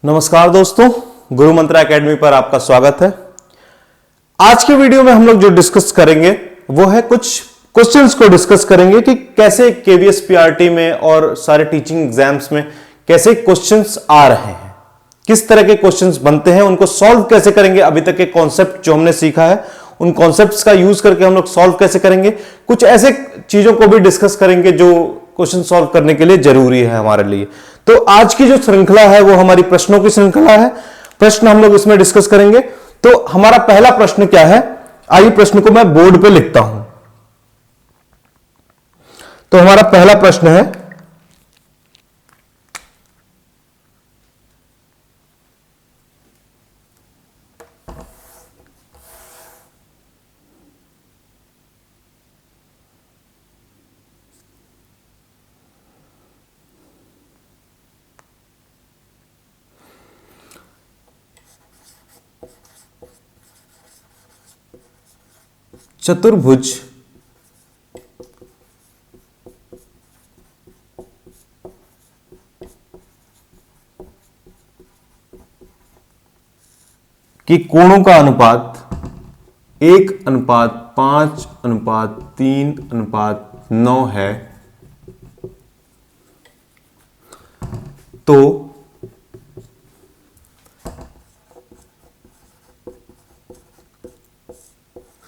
नमस्कार दोस्तों, गुरु मंत्रा एकेडमी पर आपका स्वागत है। आज के वीडियो में हम लोग जो डिस्कस करेंगे वो है कुछ क्वेश्चंस को डिस्कस करेंगे कि कैसे केवीएस पीआरटी में और सारे टीचिंग एग्जाम्स में कैसे क्वेश्चंस आ रहे हैं, किस तरह के क्वेश्चंस बनते हैं, उनको सॉल्व कैसे करेंगे। अभी तक के कॉन्सेप्ट जो हमने सीखा है उन कॉन्सेप्ट्स का यूज करके हम लोग सॉल्व कैसे करेंगे, कुछ ऐसे चीजों को भी डिस्कस करेंगे जो क्वेश्चन सॉल्व करने के लिए जरूरी है हमारे लिए। तो आज की जो श्रृंखला है वो हमारी प्रश्नों की श्रृंखला है। प्रश्न हम लोग इसमें डिस्कस करेंगे। तो हमारा पहला प्रश्न क्या है, आइए प्रश्न को मैं बोर्ड पे लिखता हूं। तो हमारा पहला प्रश्न है, चतुर्भुज कि कोणों का अनुपात 1:5:3:9 है, तो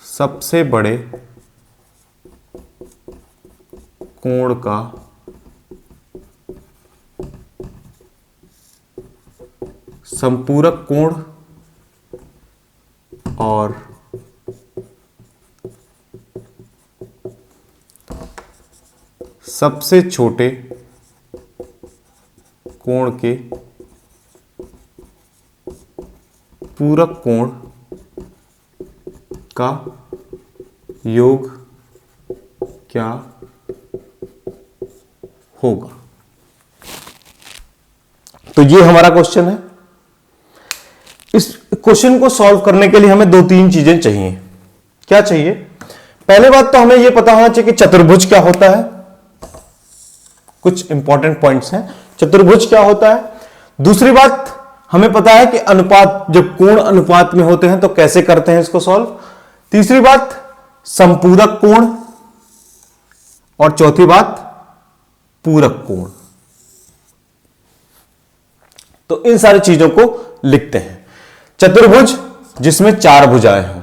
सबसे बड़े कोण का संपूरक कोण और सबसे छोटे कोण के पूरक कोण का योग क्या होगा। तो ये हमारा क्वेश्चन है। इस क्वेश्चन को सॉल्व करने के लिए हमें दो तीन चीजें चाहिए। क्या चाहिए? पहले बात तो हमें यह पता होना चाहिए कि चतुर्भुज क्या होता है। कुछ इंपॉर्टेंट पॉइंट्स हैं, चतुर्भुज क्या होता है। दूसरी बात हमें पता है कि अनुपात, जब कोण अनुपात में होते हैं तो कैसे करते हैं इसको सॉल्व। तीसरी बात संपूरक कोण, और चौथी बात पूरक कोण। तो इन सारी चीजों को लिखते हैं। चतुर्भुज जिसमें चार भुजाएं हों,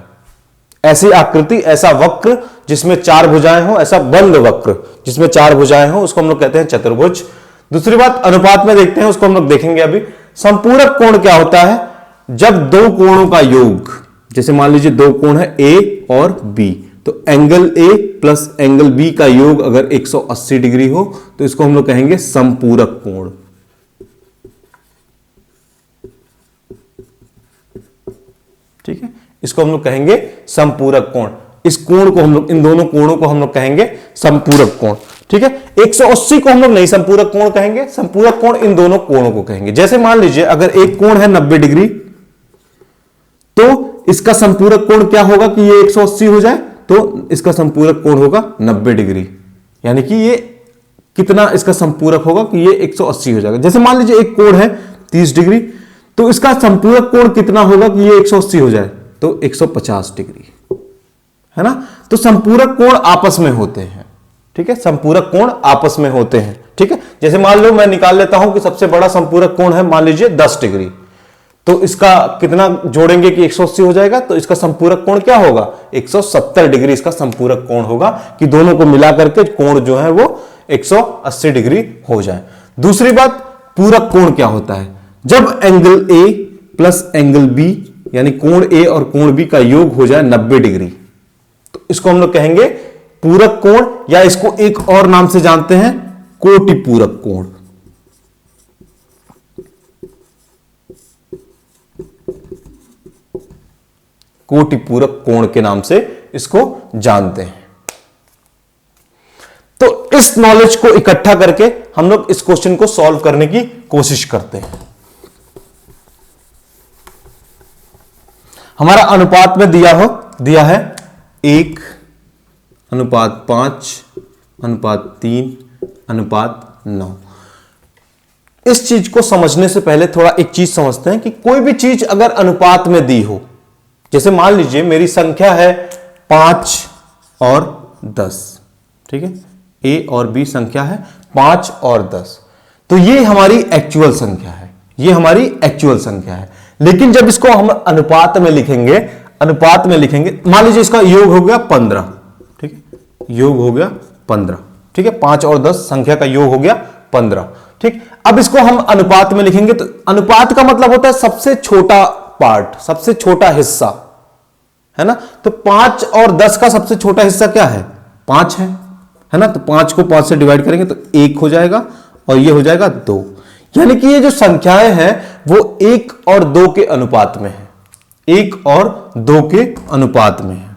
ऐसी आकृति, ऐसा वक्र जिसमें चार भुजाएं हों, ऐसा बंद वक्र जिसमें चार भुजाएं हों, उसको हम लोग कहते हैं चतुर्भुज। दूसरी बात अनुपात में देखते हैं, उसको हम लोग देखेंगे अभी। संपूरक कोण क्या होता है? जब दो कोणों का योग, जैसे मान लीजिए दो कोण है ए और बी, तो angle A plus angle B का योग अगर 180 डिग्री हो तो इसको हम लोग कहेंगे संपूरक कोण। ठीक है, इसको हम लोग कहेंगे संपूरक कोण। इस कोण को हम लोग, इन दोनों कोणों को हम लोग कहेंगे संपूरक कोण। ठीक है, 180 को हम लोग नहीं संपूरक कोण कहेंगे, संपूरक कोण इन दोनों कोणों को कहेंगे। जैसे मान लीजिए अगर एक कोण है 90 डिग्री, तो इसका संपूरक कोण क्या होगा कि ये 180 हो जाए, तो इसका संपूरक कोण होगा 90 डिग्री। यानी कि ये कितना इसका संपूरक होगा कि ये 180 हो जाएगा। जैसे मान लीजिए एक कोण है 30 डिग्री, तो इसका संपूरक कोण कितना होगा कि ये 180 हो जाए, तो 150 डिग्री, है ना। तो संपूरक कोण आपस में होते हैं। ठीक है, संपूरक कोण आपस में होते हैं। ठीक है, जैसे मान लो मैं निकाल लेता हूं कि सबसे बड़ा संपूरक कोण है मान लीजिए 10 डिग्री, तो इसका कितना जोड़ेंगे कि 180 हो जाएगा, तो इसका संपूरक कोण क्या होगा? 170 डिग्री इसका संपूरक कोण होगा, कि दोनों को मिला करके कोण जो है वो 180 डिग्री हो जाए। दूसरी बात, पूरक कोण क्या होता है? जब angle A plus angle B, यानी कोण ए और कोण बी का योग हो जाए 90 डिग्री, तो इसको हम लोग कहेंगे पूरक कोण, या इसको एक और नाम से जानते हैं कोटि पूरक कोण। कोटि पूरक कोण के नाम से इसको जानते हैं। तो इस नॉलेज को इकट्ठा करके हम लोग इस क्वेश्चन को सॉल्व करने की कोशिश करते हैं। हमारा अनुपात में दिया है 1:5:3:9। इस चीज को समझने से पहले थोड़ा एक चीज समझते हैं कि कोई भी चीज अगर अनुपात में दी हो, जैसे मान लीजिए मेरी संख्या है 5 और 10, ठीक है, ए और बी संख्या है 5 और 10, तो ये हमारी एक्चुअल संख्या है, ये हमारी एक्चुअल संख्या है। लेकिन जब इसको हम अनुपात में लिखेंगे, अनुपात में लिखेंगे, मान लीजिए इसका योग हो गया 15, ठीक है, योग हो गया 15, ठीक है, 5 और 10 संख्या का योग हो गया 15, ठीक। अब इसको हम अनुपात में लिखेंगे तो अनुपात का मतलब होता है सबसे छोटा पार्ट, सबसे छोटा हिस्सा, है ना। तो 5 और 10 का सबसे छोटा हिस्सा क्या है, 5 है ना। तो 5 को 5 से डिवाइड करेंगे तो 1 हो जाएगा और ये हो जाएगा 2, यानी कि ये जो संख्याएं हैं वो 1 और 2 के अनुपात में है, 1 और 2 के अनुपात में है,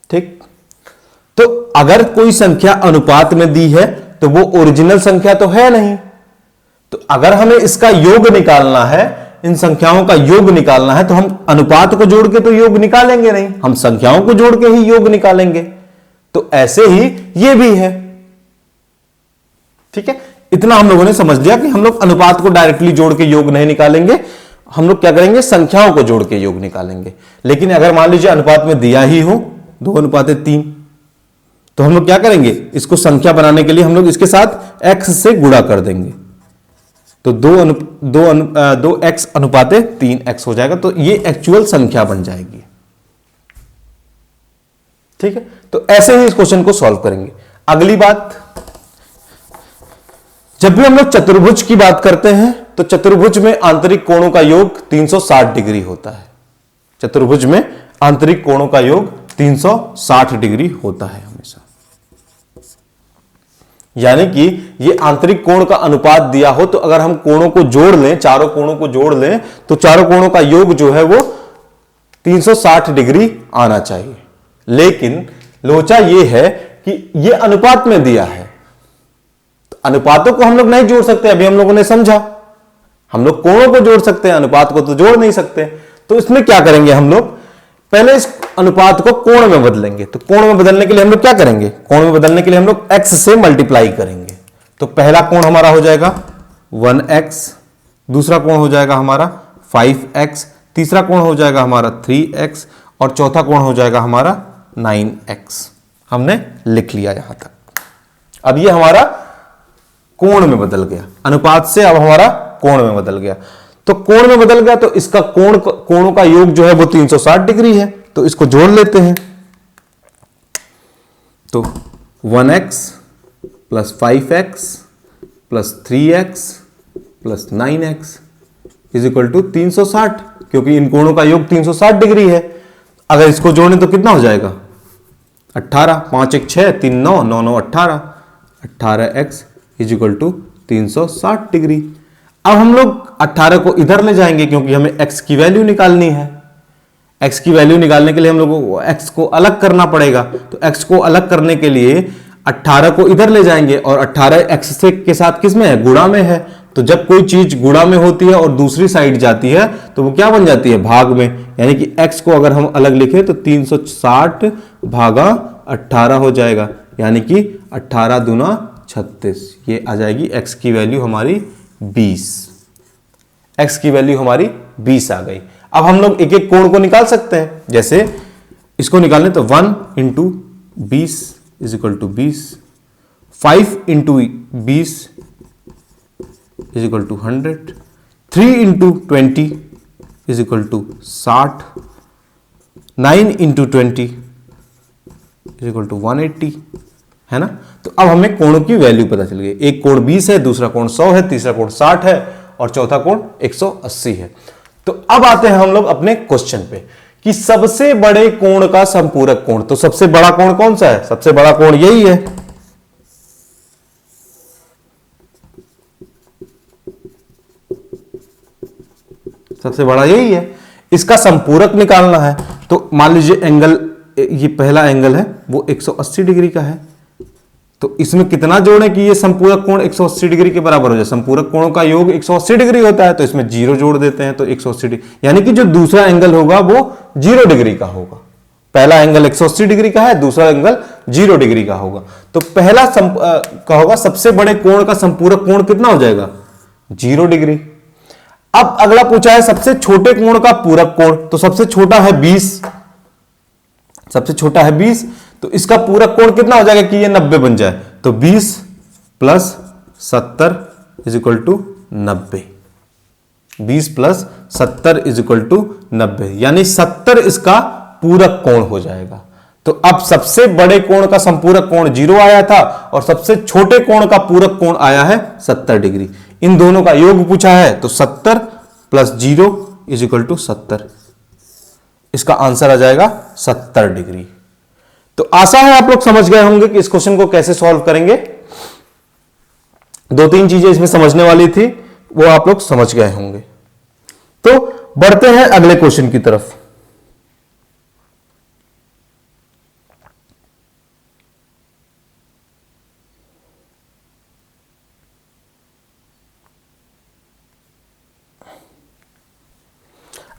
ठीक। तो अगर कोई संख्या अनुपात में दी है तो वो ओरिजिनल संख्या तो है नहीं। तो अगर हमें इसका योग निकालना है, इन संख्याओं का योग निकालना है, तो हम अनुपात को जोड़ के तो योग निकालेंगे नहीं, हम संख्याओं को जोड़ के ही योग निकालेंगे। तो ऐसे ही ये भी है, ठीक है। इतना हम लोगों ने समझ लिया कि हम लोग अनुपात को डायरेक्टली जोड़ के योग नहीं निकालेंगे, हम लोग क्या करेंगे, संख्याओं को जोड़ के योग निकालेंगे। लेकिन अगर मान लीजिए अनुपात में दिया ही हो 2:3, तो हम लोग क्या करेंगे, इसको संख्या बनाने के लिए हम लोग इसके साथ x से गुणा कर देंगे, तो 2x अनुपाते 3x हो जाएगा, तो ये एक्चुअल संख्या बन जाएगी, ठीक है। तो ऐसे ही इस क्वेश्चन को सॉल्व करेंगे। अगली बात, जब भी हम लोग चतुर्भुज की बात करते हैं तो चतुर्भुज में आंतरिक कोणों का योग 360 डिग्री होता है। चतुर्भुज में आंतरिक कोणों का योग 360 डिग्री होता है हमेशा, यानी कि ये आंतरिक कोण का अनुपात दिया हो तो अगर हम कोणों को जोड़ लें, चारों कोणों को जोड़ लें, तो चारों कोणों का योग जो है वो 360 डिग्री आना चाहिए। लेकिन लोचा ये है कि ये अनुपात में दिया है, तो अनुपातों को हम लोग नहीं जोड़ सकते, अभी हम लोगों ने समझा। हम लोग कोणों को जोड़ सकते हैं, अनुपात को तो जोड़ नहीं सकते। तो इसमें क्या करेंगे, हम लोग पहले इस अनुपात को कोण में बदलेंगे। तो कोण में बदलने के लिए हम लोग क्या करेंगे, कोण में बदलने के लिए हम लोग x से मल्टीप्लाई करेंगे। तो पहला कोण हमारा हो जाएगा 1x, दूसरा कोण हो जाएगा हमारा 5x, तीसरा कोण हो जाएगा हमारा 3x और चौथा कोण हो जाएगा हमारा 9x। हमने लिख लिया यहां तक। अब ये हमारा कोण में बदल गया, अनुपात से अब हमारा कोण में बदल गया। तो कोण में बदल गया तो इसका कोणों का योग जो है वो 360 डिग्री है, तो इसको जोड़ लेते हैं। तो 1x plus 5x plus 3x plus 9x is equal to 360, क्योंकि इन कोणों का योग 360 डिग्री है। अगर इसको जोड़ें तो कितना हो जाएगा, 18, 5 1 6 3 9 9 9 18, 18x is equal to 360 degree. अब हम लोग 18 को इधर ले जाएंगे क्योंकि हमें x की वैल्यू निकालनी है। x की वैल्यू निकालने के लिए हम लोगों को x को अलग करना पड़ेगा। तो x को अलग करने के लिए 18 को इधर ले जाएंगे और 18 x से के साथ किस में है, गुणा में है। तो जब कोई चीज गुणा में होती है और दूसरी साइड जाती है तो वो क्या बन जाती है, भाग में। यानी कि x को अगर हम अलग लिखे तो 360 भागा 18 हो जाएगा, यानी कि 18 दूना 36। ये आ जाएगी x की वैल्यू हमारी 20। x की वैल्यू हमारी 20 आ गई। अब हम लोग एक एक कोण को निकाल सकते हैं। जैसे इसको निकालने तो 1 into 20 is equal to 20, 5 into 20 is equal to 100, 3 into 20 is equal to 60, 9 into 20 is equal to 180, है ना। तो अब हमें कोणों की वैल्यू पता चल गई। एक कोण 20 है, दूसरा कोण 100 है, तीसरा कोण 60 है और चौथा कोण 180 है। तो अब आते हैं हम लोग अपने क्वेश्चन पे कि सबसे बड़े कोण का संपूरक कोण। तो सबसे बड़ा कोण कौन सा है, सबसे बड़ा कोण यही है। सबसे बड़ा यही है, इसका संपूरक निकालना है। तो मान लीजिए एंगल, ये पहला एंगल है वो 180 डिग्री का है। तो इसमें कितना जोड़ें कि ये संपूरक कोण 180 डिग्री के बराबर हो जाए। संपूरक कोणों का योग 180 डिग्री होता है, तो इसमें 0 जोड़ देते हैं तो 180 डिग्री, यानी कि जो दूसरा एंगल होगा वो 0 डिग्री का होगा। पहला एंगल 180 डिग्री का है, दूसरा एंगल 0 डिग्री का होगा। तो पहला का होगा सबसे बड़े कोण का संपूरक कोण कितना हो जाएगा 0 डिग्री। अब अगला पूछा है सबसे छोटे कोण का पूरक कोण, तो सबसे छोटा है 20, सबसे छोटा है 20, तो इसका पूरक कोण कितना हो जाएगा कि ये 90 बन जाए, तो 20 plus 70 is equal to 90, 20 plus 70 is equal to 90, यानी 70 इसका पूरक कोण हो जाएगा। तो अब सबसे बड़े कोण का संपूरक कोण 0 आया था और सबसे छोटे कोण का पूरक कोण आया है 70 डिग्री। इन दोनों का योग पूछा है, तो 70 प्लस 0 इज इक्वल टू 70, इसका आंसर आ जाएगा 70 डिग्री। तो आशा है आप लोग समझ गए होंगे कि इस क्वेश्चन को कैसे सॉल्व करेंगे। दो तीन चीजें इसमें समझने वाली थी, वो आप लोग समझ गए होंगे। तो बढ़ते हैं अगले क्वेश्चन की तरफ।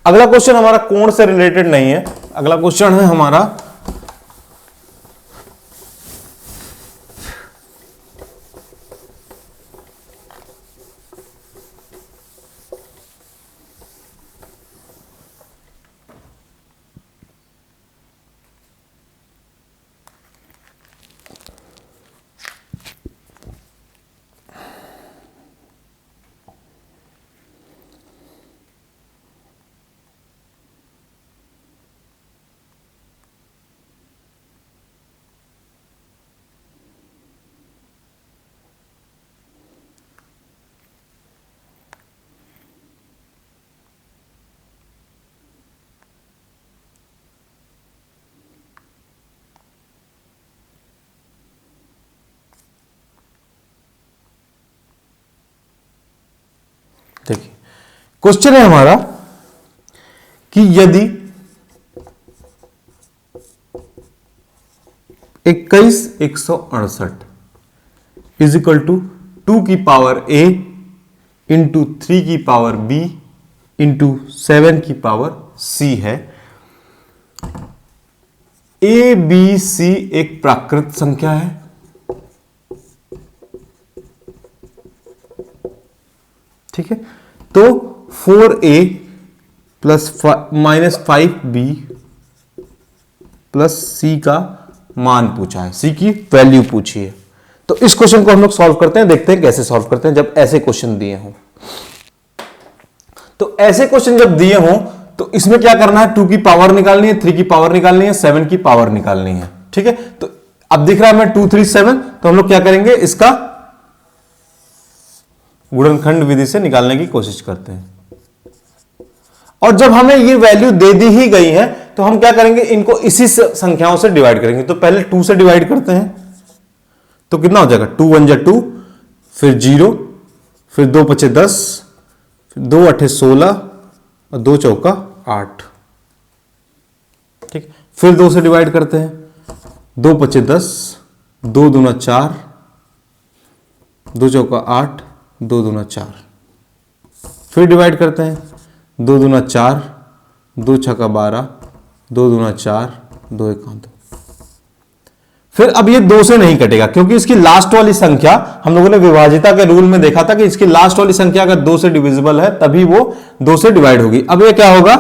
अगला क्वेश्चन हमारा कोण से रिलेटेड नहीं है, अगला क्वेश्चन है हमारा देखिए क्वेश्चन है हमारा कि यदि 21,168 इज इक्वल टू 2 की पावर a इंटू 3 की पावर b इंटू 7 की पावर c है, a b c एक प्राकृत संख्या है, ठीक है। तो 4a plus -5b plus c का मान पूछा है, c की वैल्यू पूछी है। तो इस क्वेश्चन को हम लोग सॉल्व करते हैं, देखते हैं कैसे सॉल्व करते हैं जब ऐसे क्वेश्चन दिए हों। तो ऐसे क्वेश्चन जब दिए हों तो इसमें क्या करना है, 2 की पावर निकालनी है, 3 की पावर निकालनी है, 7 की पावर निकालनी है, ठीक है। तो अब दिख रहा है मैं 2 3 7, तो हम लोग क्या करेंगे, इसका गुणनखंड विधि से निकालने की कोशिश करते हैं। और जब हमें ये वैल्यू दे दी ही गई है तो हम क्या करेंगे, इनको इसी संख्याओं से डिवाइड करेंगे। तो पहले 2 से डिवाइड करते हैं, तो कितना हो जाएगा, 2 1 जा 2, फिर 0, फिर 2 5 10, फिर 2 8 16 और 2 चौका 8, ठीक। फिर 2 से डिवाइड करते हैं, 2 5 10, 2 दूना 4, 2 चौका 8, 2 दूना 4, फिर डिवाइड करते हैं, 2 दूना 4, 2 छक्का 12, 2 दूना 4, 2 1 2। फिर अब ये 2 से नहीं कटेगा क्योंकि इसकी लास्ट वाली संख्या हम लोगों ने विभाजिता के रूल में देखा था कि इसकी लास्ट वाली संख्या अगर 2 से डिविजिबल है तभी वो 2 से डिवाइड होगी। अब ये क्या होगा,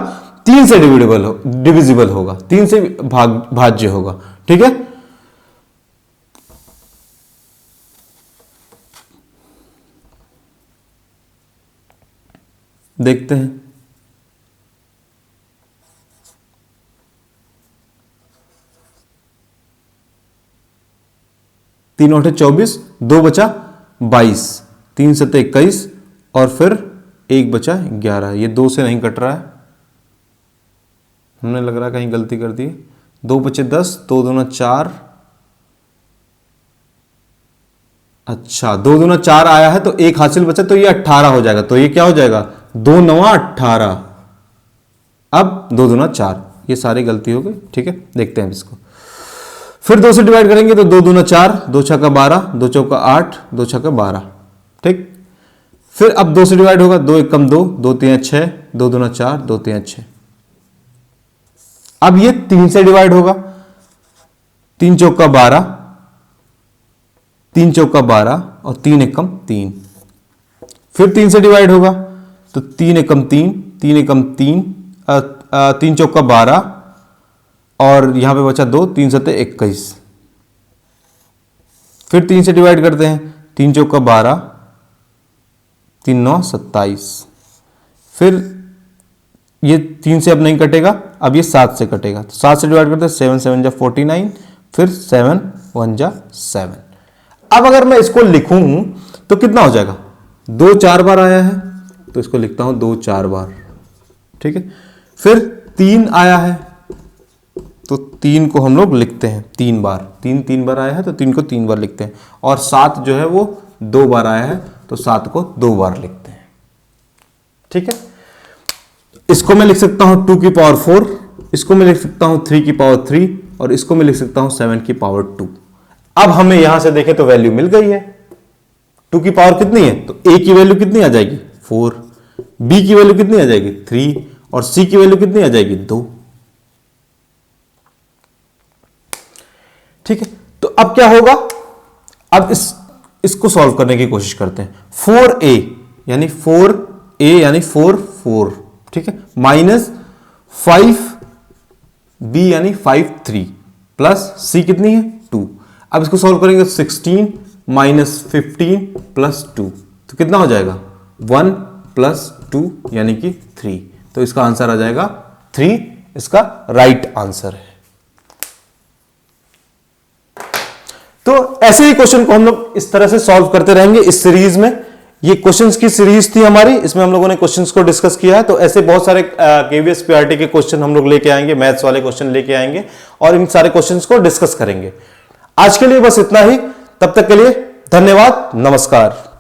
3 से डिविजिबल होगा, 3 से भाज्य होगा, ठीक है। देखते हैं, 3 8 24, 2 बचा 22, 3 7 21 और फिर 1 बचा 11। ये 2 से नहीं कट रहा है, हमने लग रहा है कहीं गलती कर दी। 2 बचे 10, 2 दूना 4, अच्छा 2 दूना 4 आया है तो 1 हासिल बचा, तो ये 18 हो जाएगा। तो ये क्या हो जाएगा, 2 9 18, अब 2 दूना 4, ये सारी गलती हो गई, ठीक है। देखते हैं इसको, फिर 2 से डिवाइड करेंगे तो 2 दूना 4, 2 छक्का 12, 2 चौका 8, 2 छक्का 12, ठीक। फिर अब 2 से डिवाइड होगा, 2 1 कम 2, 2 3 6, 2 दूना 4, 2 3 6। अब ये 3 से डिवाइड होगा, 3 चौका 12, 3 चौका 12 और 3 एकम 3, फिर 3 से डिवाइड होगा तो 3 एकम 3, 3 एकम 3, 3 चौका 12 और यहां पे बचा 2, 3 सत्ते 21, फिर 3 से डिवाइड करते हैं, 3 चौका 12, 3 9 27, फिर ये 3 से अब नहीं कटेगा, अब ये 7 से कटेगा, तो 7 से डिवाइड करते हैं, 7 7 जा 49, फिर 7 1 जा 7। अब अगर मैं इसको लिखूं तो कितना हो जाएगा, 2 4 बार आया है तो इसको लिखता हूं 2 4 बार, ठीक है। फिर 3 आया है तो 3 को हम लोग लिखते हैं 3 बार, 3 3 बार आया है तो 3 को 3 बार लिखते हैं, और 7 जो है वो 2 बार आया है तो 7 को 2 बार लिखते हैं, ठीक है। इसको मैं लिख सकता हूं 2 की पावर 4, इसको मैं लिख सकता हूं 3 की पावर 3 और इसको मैं लिख सकता हूं 7 की पावर 2। अब हमें यहां से देखें तो वैल्यू मिल गई है, 2 की पावर कितनी है तो a की वैल्यू कितनी आ जाएगी 4, b की वैल्यू कितनी आ जाएगी 3 और c की वैल्यू कितनी आ जाएगी 2, ठीक है। तो अब क्या होगा, अब इसको सॉल्व करने की कोशिश करते हैं। 4a यानी 4a यानी 4 4, ठीक है, माइनस 5b यानी 5 3 प्लस c कितनी है 2। अब इसको सॉल्व करेंगे 16 माइनस 15 प्लस 2 तो कितना हो जाएगा 1 प्लस 2 यानी कि 3, तो इसका आंसर आ जाएगा 3, इसका राइट आंसर है। तो ऐसे ही क्वेश्चन को हम लोग इस तरह से सॉल्व करते रहेंगे इस सीरीज में। ये क्वेश्चंस की सीरीज थी हमारी, इसमें हम लोगों ने क्वेश्चंस को डिस्कस किया है। तो ऐसे बहुत सारे केवीएस पीआरटी के क्वेश्चन हम लोग लेके आएंगे, मैथ्स वाले क्वेश्चन लेके आएंगे और इन सारे क्वेश्चंस को डिस्कस करेंगे। आज के लिए बस इतना ही, तब तक के लिए धन्यवाद, नमस्कार।